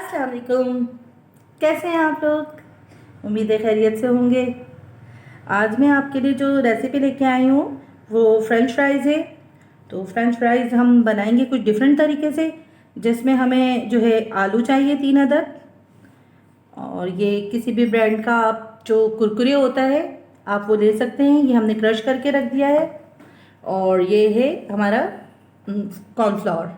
अस्सलाम वालेकुम। कैसे हैं आप लोग? उम्मीद है खैरियत से होंगे। आज मैं आपके लिए जो रेसिपी लेके आई हूँ वो फ्रेंच फ्राइज़ है। तो फ्रेंच फ्राइज़ हम बनाएंगे कुछ डिफरेंट तरीके से, जिसमें हमें जो है आलू चाहिए 3 अदद, और ये किसी भी ब्रांड का आप जो कुरकुरे होता है आप वो ले सकते हैं। ये हमने क्रश करके रख दिया है। और ये है हमारा कॉर्नफ्लावर।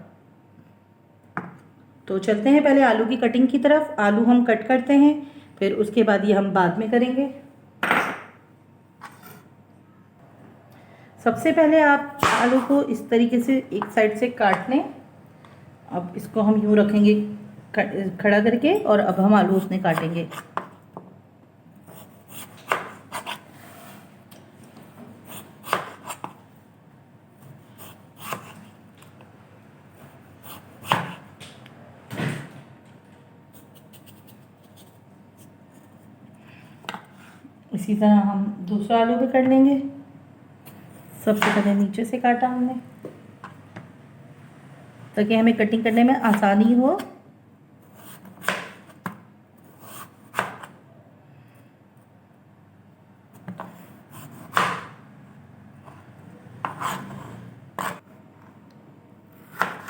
तो चलते हैं पहले आलू की कटिंग की तरफ। आलू हम कट करते हैं, फिर उसके बाद ये हम बाद में करेंगे। सबसे पहले आप आलू को इस तरीके से एक साइड से काट लें। अब इसको हम यूँ रखेंगे खड़ा करके, और अब हम आलू उसमें काटेंगे। इसी तरह हम दूसरा आलू भी कर लेंगे। सबसे पहले नीचे से काटा हमने, ताकि हमें कटिंग करने में आसानी हो।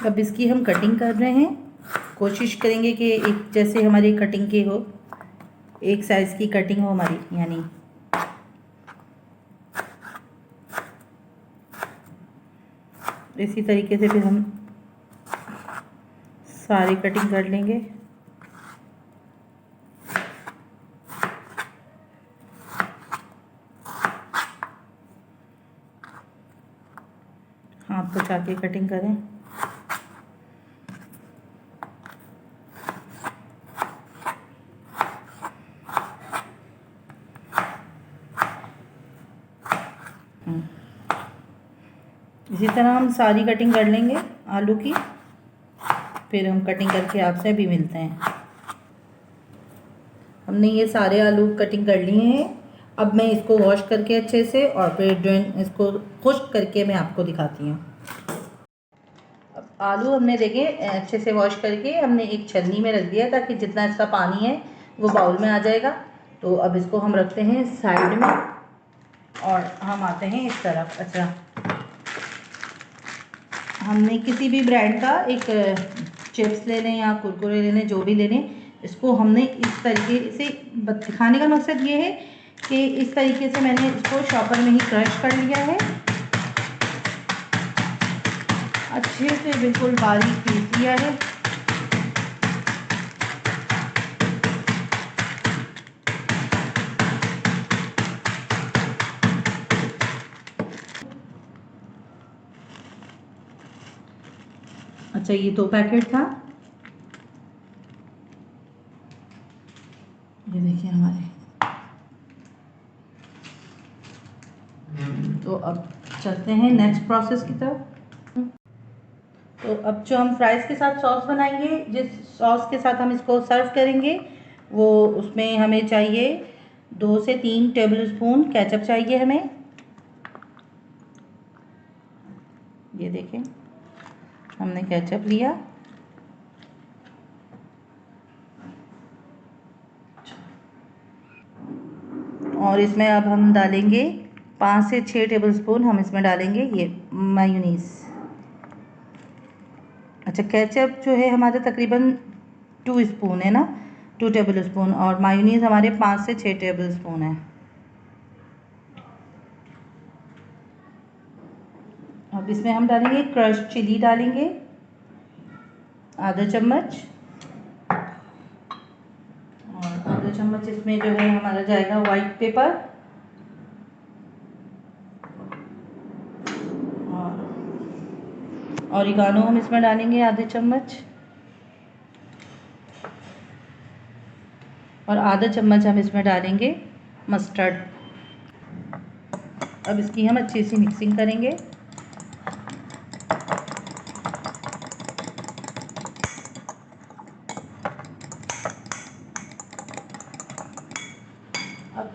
अब इसकी हम कटिंग कर रहे हैं। कोशिश करेंगे कि एक जैसे हमारी कटिंग की हो, एक साइज़ की कटिंग हो हमारी, यानी इसी तरीके से फिर हम सारी कटिंग कर लेंगे। हाथ बचा के कटिंग करें। इसी तरह हम सारी कटिंग कर लेंगे आलू की, फिर हम कटिंग करके आपसे भी मिलते हैं। हमने ये सारे आलू कटिंग कर लिए हैं। अब मैं इसको वॉश करके अच्छे से, और फिर इसको खुश्क करके मैं आपको दिखाती हूँ। अब आलू हमने देखे अच्छे से वॉश करके हमने एक छलनी में रख दिया, ताकि जितना इसका पानी है वो बाउल में आ जाएगा। तो अब इसको हम रखते हैं साइड में, और हम आते हैं इस तरफ। अच्छा, हमने किसी भी ब्रांड का एक चिप्स ले लें या कुरकुरे ले लें, जो भी ले लें, इसको हमने इस तरीके से दिखाने का मकसद ये है कि इस तरीके से मैंने इसको शॉपर में ही क्रश कर लिया है। अच्छे से बिल्कुल बारीक पीस लिया है। अच्छा, ये 2 पैकेट था। ये देखिए हमारे। तो अब चलते हैं नेक्स्ट प्रोसेस की तरफ। तो अब जो हम फ्राइज़ के साथ सॉस बनाएंगे, जिस सॉस के साथ हम इसको सर्व करेंगे, वो उसमें हमें चाहिए 2 से 3 टेबलस्पून केचप चाहिए हमें। ये देखें, हमने केचप लिया। और इसमें अब हम डालेंगे 5 से 6 टेबलस्पून हम इसमें डालेंगे ये मायोनीज़। अच्छा, केचप जो है हमारे तकरीबन 2 स्पून है ना, 2 टेबलस्पून, और मायोनीज़ हमारे 5 से 6 टेबलस्पून है। अब इसमें हम डालेंगे क्रश चिली, डालेंगे आधा चम्मच, और आधा चम्मच इसमें जो है हमारा जाएगा वाइट पेपर, और ऑरिगानो हम इसमें डालेंगे आधे चम्मच, और आधा चम्मच हम इसमें डालेंगे मस्टर्ड। अब इसकी हम अच्छी सी मिक्सिंग करेंगे। अब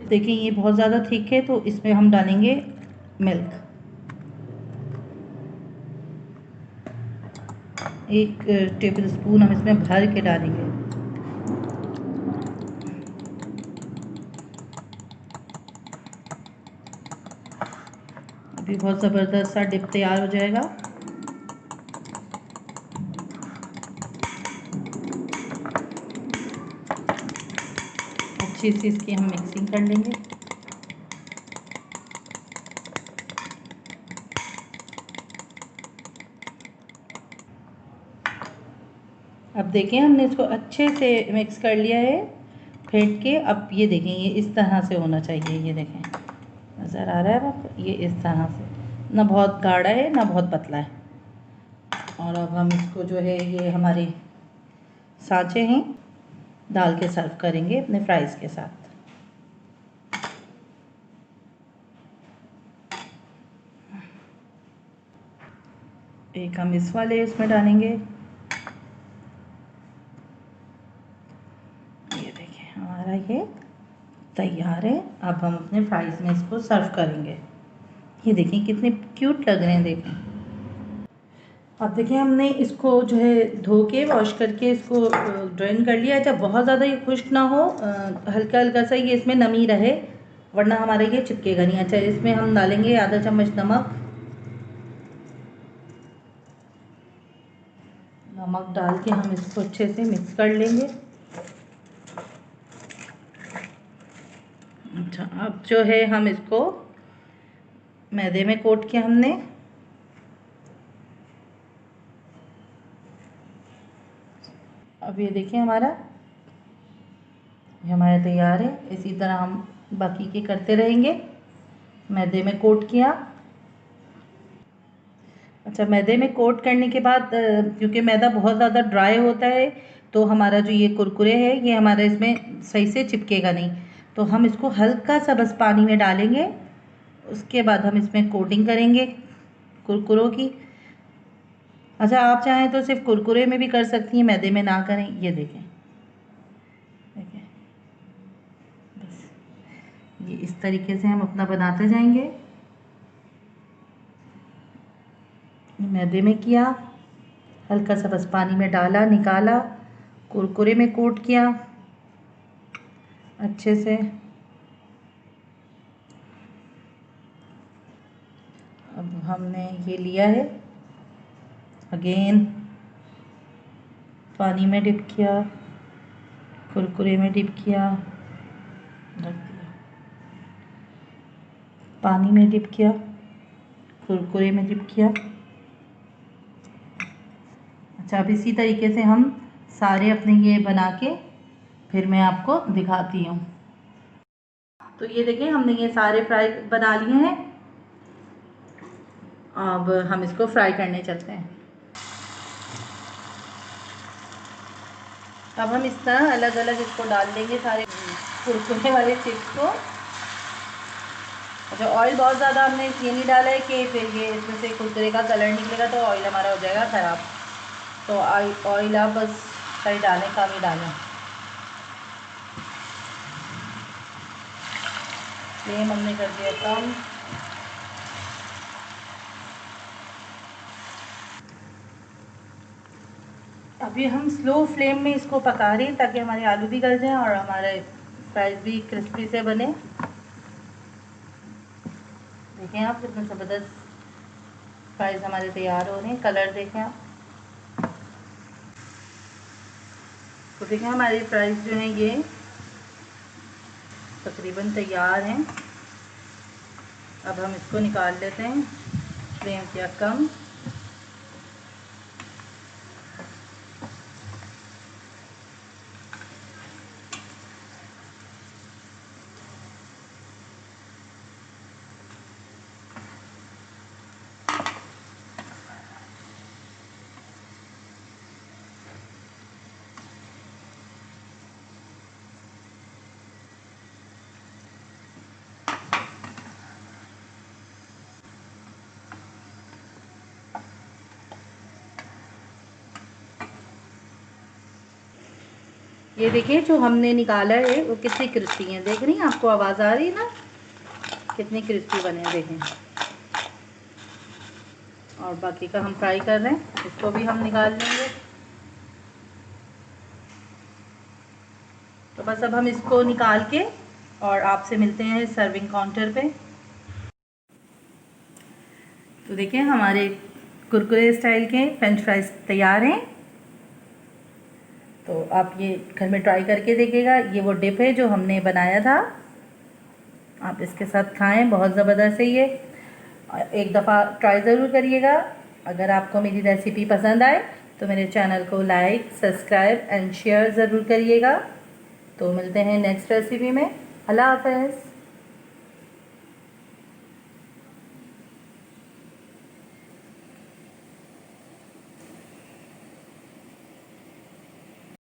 देखिए ये बहुत ज़्यादा थिक है, तो इसमें हम डालेंगे मिल्क। 1 टेबल स्पून हम इसमें भर के डालेंगे। अभी बहुत ज़बरदस्त सा डिप तैयार हो जाएगा। अच्छी सी इसकी हम मिक्सिंग कर लेंगे। अब देखें हमने इसको अच्छे से मिक्स कर लिया है फेंट के। अब ये देखें, ये इस तरह से होना चाहिए। ये देखें, नज़र आ रहा है आपको? ये इस तरह से, ना बहुत गाढ़ा है ना बहुत पतला है। और अब हम इसको जो है ये हमारे सांचे हैं डाल के सर्व करेंगे अपने फ्राइज़ के साथ। एक हम इस वाले इसमें डालेंगे। ये देखिए हमारा ये तैयार है। अब हम अपने फ्राइज़ में इसको सर्व करेंगे। ये देखिए कितने क्यूट लग रहे हैं, देखें। अब देखिए हमने इसको जो है धो के वॉश करके इसको ड्रेन कर लिया है। जब बहुत ज़्यादा ये खुश्क ना हो, हल्का हल्का सा ये इसमें नमी रहे, वरना हमारे ये चिपकेगा नहीं। अच्छा, इसमें हम डालेंगे आधा चम्मच नमक। नमक डाल के हम इसको अच्छे से मिक्स कर लेंगे। अच्छा, अब जो है हम इसको मैदे में कोट किया हमने। अब ये देखिए हमारा तैयार है। इसी तरह हम बाकी के करते रहेंगे। मैदे में कोट किया। अच्छा, मैदे में कोट करने के बाद क्योंकि मैदा बहुत ज़्यादा ड्राई होता है, तो हमारा जो ये कुरकुरे है ये हमारा इसमें सही से चिपकेगा नहीं। तो हम इसको हल्का सा बस पानी में डालेंगे, उसके बाद हम इसमें कोटिंग करेंगे कुरकुरों की। अच्छा, आप चाहें तो सिर्फ कुरकुरे में भी कर सकती हैं, मैदे में ना करें। ये देखें, देखें, बस ये इस तरीके से हम अपना बनाते जाएंगे। मैदे में किया, हल्का सा बस पानी में डाला, निकाला, कुरकुरे में कोट किया अच्छे से। अब हमने ये लिया है, अगेन पानी में डिप किया, कुरकुरे में डिप किया, रख दिया, पानी में डिप किया, कुरकुरे में डिप किया। अच्छा, अब इसी तरीके से हम सारे अपने ये बना के फिर मैं आपको दिखाती हूँ। तो ये देखिए हमने ये सारे फ्राई बना लिए हैं। अब हम इसको फ्राई करने चलते हैं। अब हम इस तरह अलग अलग इसको डाल देंगे सारे कुरकुरे वाले चिप्स को। अच्छा, ऑयल बहुत ज़्यादा हमने इसलिए नहीं डाला है कि फिर ये इसमें से कुरकुरे का कलर निकलेगा तो ऑयल हमारा हो जाएगा ख़राब। तो ऑयल आप बस सही डालें, कम ही डालें। फ्लेम हमने कर दिया कम। अभी हम स्लो फ्लेम में इसको पका रहे हैं ताकि हमारे आलू भी गल जाएं और हमारे फ्राइज भी क्रिस्पी से बने। देखें आप कितने ज़बरदस्त फ्राइज हमारे तैयार हो रहे हैं। कलर देखें आप। तो देखें हमारे फ्राइज जो हैं ये तकरीबन तैयार हैं। अब हम इसको निकाल लेते हैं। फ्लेम किया कम। ये देखिए जो हमने निकाला है वो कितनी क्रिस्पी है। देख रही हैं, आपको आवाज़ आ रही है ना, कितनी क्रिस्पी बने हैं। देखें और बाकी का हम फ्राई कर रहे हैं, इसको भी हम निकाल लेंगे। तो बस अब हम इसको निकाल के और आपसे मिलते हैं सर्विंग काउंटर पे। तो देखिए हमारे कुरकुरे स्टाइल के फ्रेंच फ्राइज तैयार हैं। तो आप ये घर में ट्राई करके देखिएगा। ये वो डिप है जो हमने बनाया था, आप इसके साथ खाएं, बहुत ज़बरदस्त है ये। एक दफ़ा ट्राई ज़रूर करिएगा। अगर आपको मेरी रेसिपी पसंद आए तो मेरे चैनल को लाइक, सब्सक्राइब एंड शेयर ज़रूर करिएगा। तो मिलते हैं नेक्स्ट रेसिपी में। अल्लाह हाफ़िज़।